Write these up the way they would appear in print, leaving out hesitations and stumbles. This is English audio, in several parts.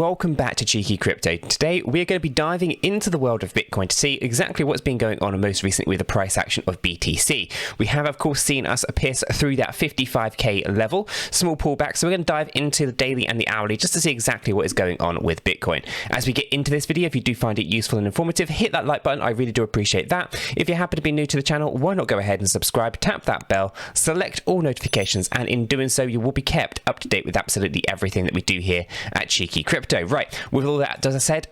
welcome back to Cheeky Crypto. Today we're going to be diving into the world of Bitcoin to see exactly what's been going on, and most recently with the price action of BTC. We have of course seen us pierce through that 55k level, small pullback, so we're going to dive into the daily and the hourly just to see exactly what is going on with Bitcoin. As we get into this video, if you do find it useful and informative, hit that like button, I really do appreciate that. If you happen to be new to the channel, why not go ahead and subscribe, tap that bell, select all notifications, and in doing so you will be kept up to date with absolutely everything that we do here at Cheeky Crypto. Right, with all that, as I said,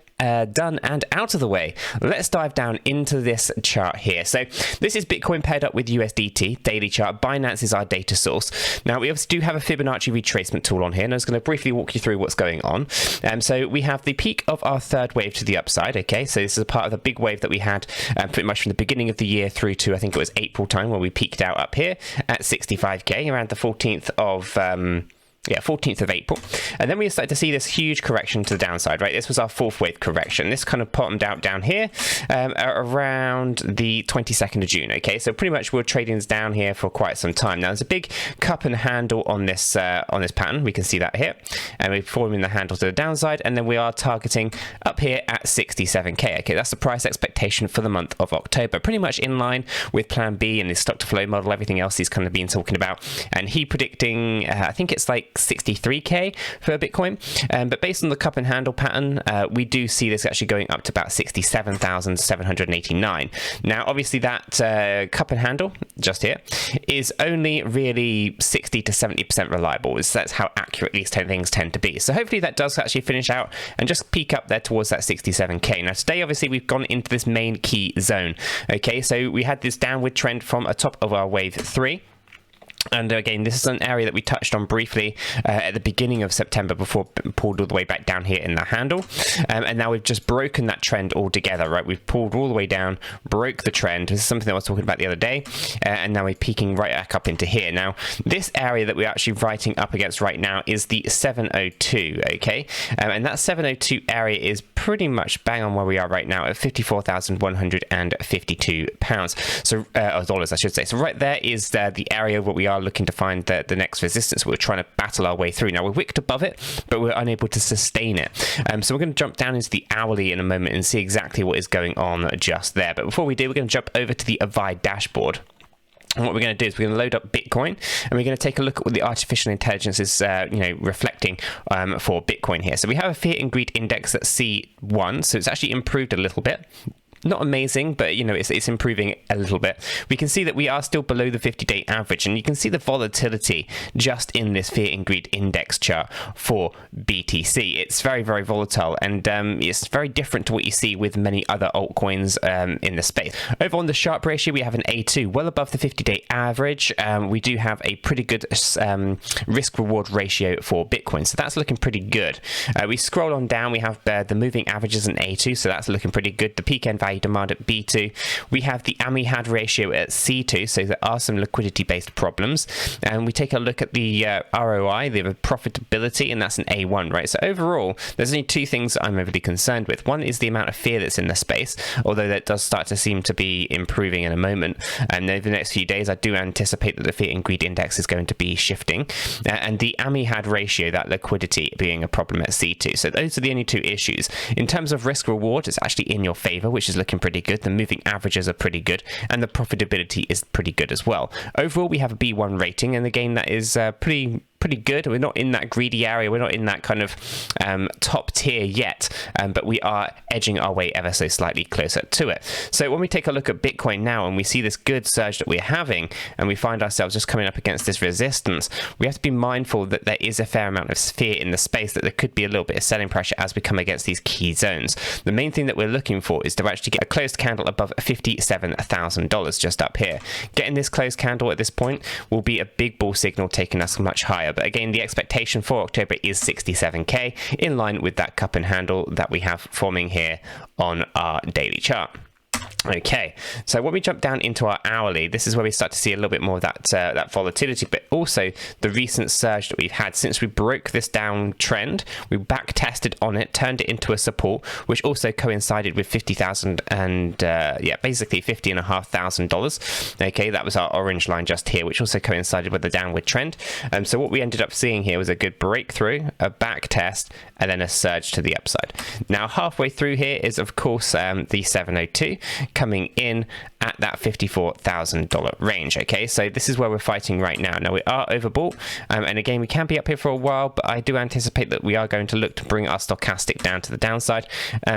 done and out of the way, let's dive down into this chart here. So this is Bitcoin paired up with USDT daily chart. Binance is our data source. Now we obviously do have a Fibonacci retracement tool on here, and I was going to briefly walk you through what's going on. So we have the peak of our third wave to the upside. Okay, so this is a part of the big wave that we had pretty much from the beginning of the year through to, I think it was April time, where we peaked out up here at 65k around the 14th of April, and then we started to see this huge correction to the downside. Right, this was our fourth wave correction. This kind of bottomed out down here around the 22nd of June. Okay, so pretty much we're trading this down here for quite some time now. There's a big cup and handle on this pattern. We can see that here, and we're forming the handle to the downside, and then we are targeting up here at 67k. Okay, that's the price expectation for the month of October, pretty much in line with Plan B and the stock to flow model, everything else he's kind of been talking about, and he predicting I think it's like 63k for Bitcoin, but based on the cup and handle pattern, we do see this actually going up to about 67,789. Now obviously that cup and handle just here is only really 60 to 70% reliable. That's how accurate these things tend to be. So hopefully that does actually finish out and just peak up there towards that 67k. Now today obviously we've gone into this main key zone. Okay, so we had this downward trend from a top of our wave 3. And again, this is an area that we touched on briefly at the beginning of September before pulled all the way back down here in the handle. And now we've just broken that trend altogether, right? We've pulled all the way down, broke the trend. This is something that I was talking about the other day. And now we're peaking right back up into here. Now, this area that we're actually writing up against right now is the 702, okay? And that 702 area is pretty much bang on where we are right now at £54,152. So, dollars, I should say. So right there is the area where we are looking to find the next resistance. We're trying to battle our way through. Now we're wicked above it, but we're unable to sustain it. So we're going to jump down into the hourly in a moment and see exactly what is going on just there. But before we do, we're going to jump over to the advice dashboard. And what we're going to do is we're going to load up Bitcoin, and we're going to take a look at what the artificial intelligence is, reflecting for Bitcoin here. So we have a fear and greed index at C1, so it's actually improved a little bit. Not amazing, but it's improving a little bit. We can see that we are still below the 50-day average, and you can see the volatility just in this fear and greed index chart for BTC. It's very, very volatile, and it's very different to what you see with many other altcoins in the space. Over on the Sharpe ratio, we have an A2, well above the 50-day average. We do have a pretty good risk-reward ratio for Bitcoin, so that's looking pretty good. We scroll on down, we have the moving averages an A2, so that's looking pretty good. The peak end value demand at B2. We have the 𝗕𝗢𝗔𝗡 ratio at C2, so there are some liquidity-based problems. And we take a look at the ROI, the profitability, and that's an A1, right? So overall, there's only two things I'm overly concerned with. One is the amount of fear that's in the space, although that does start to seem to be improving in a moment. And over the next few days, I do anticipate that the fear and greed index is going to be shifting. And the 𝗕𝗢𝗔𝗡 ratio, that liquidity being a problem at C2. So those are the only two issues. In terms of risk-reward, it's actually in your favor, which is looking pretty good. The moving averages are pretty good, and the profitability is pretty good as well. Overall, we have a B1 rating, and again, that is pretty good. We're not in that greedy area. We're not in that kind of top tier yet, but we are edging our way ever so slightly closer to it. So when we take a look at Bitcoin now and we see this good surge that we're having, and we find ourselves just coming up against this resistance, we have to be mindful that there is a fair amount of fear in the space, that there could be a little bit of selling pressure as we come against these key zones. The main thing that we're looking for is to actually get a closed candle above $57,000 just up here. Getting this closed candle at this point will be a big bull signal taking us much higher. But again, the expectation for October is 67k, in line with that cup and handle that we have forming here on our daily chart. Okay, so when we jump down into our hourly, this is where we start to see a little bit more of that volatility, but also the recent surge that we've had since we broke this downtrend. We back tested on it, turned it into a support, which also coincided with 50,000 and basically $50,500. Okay, that was our orange line just here, which also coincided with the downward trend. So what we ended up seeing here was a good breakthrough, a back test, and then a surge to the upside. Now halfway through here is of course the 702. Coming in at that $54,000 range. Okay, so this is where we're fighting right now. Now we are overbought, and again we can be up here for a while, but I do anticipate that we are going to look to bring our stochastic down to the downside.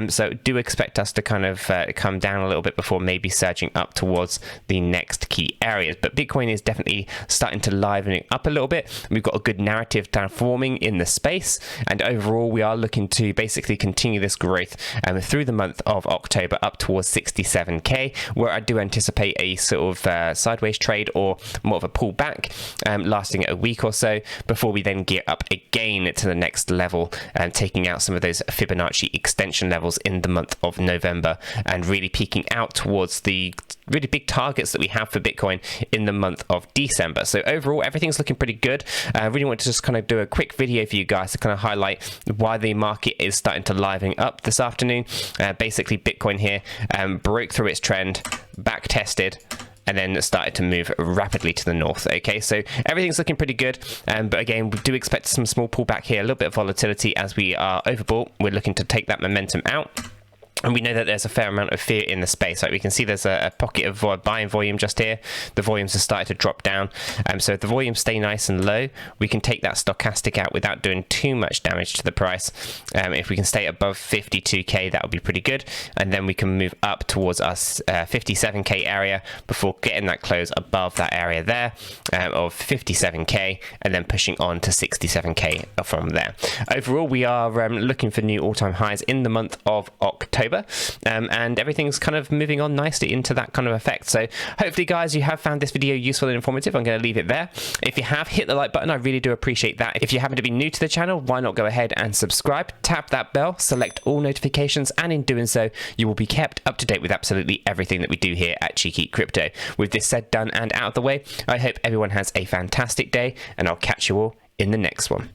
So do expect us to kind of come down a little bit before maybe surging up towards the next key areas. But Bitcoin is definitely starting to liven it up a little bit. We've got a good narrative down forming in the space, and overall we are looking to basically continue this growth through the month of October up towards 67k, where I do anticipate a sort of sideways trade or more of a pullback lasting a week or so before we then gear up again to the next level, taking out some of those Fibonacci extension levels in the month of November and really peaking out towards the really big targets that we have for Bitcoin in the month of December. So overall everything's looking pretty good. I really want to just kind of do a quick video for you guys to kind of highlight why the market is starting to liven up this afternoon. Basically Bitcoin here broke through its trend, back tested, and then started to move rapidly to the north. Okay, so everything's looking pretty good, but again we do expect some small pullback here, a little bit of volatility as we are overbought. We're looking to take that momentum out. And we know that there's a fair amount of fear in the space. Like we can see there's a pocket of buying volume just here. The volumes have started to drop down. So if the volumes stay nice and low, we can take that stochastic out without doing too much damage to the price. If we can stay above 52k, that would be pretty good. And then we can move up towards us 57k area before getting that close above that area there of 57k, and then pushing on to 67k from there. Overall, we are looking for new all-time highs in the month of October. And everything's kind of moving on nicely into that kind of effect. So hopefully guys, you have found this video useful and informative. I'm going to leave it there. If you have, hit the like button. I really do appreciate that. If you happen to be new to the channel, why not go ahead and subscribe, tap that bell, select all notifications, and in doing so you will be kept up to date with absolutely everything that we do here at Cheeky Crypto. With this said, done, and out of the way, I hope everyone has a fantastic day, and I'll catch you all in the next one.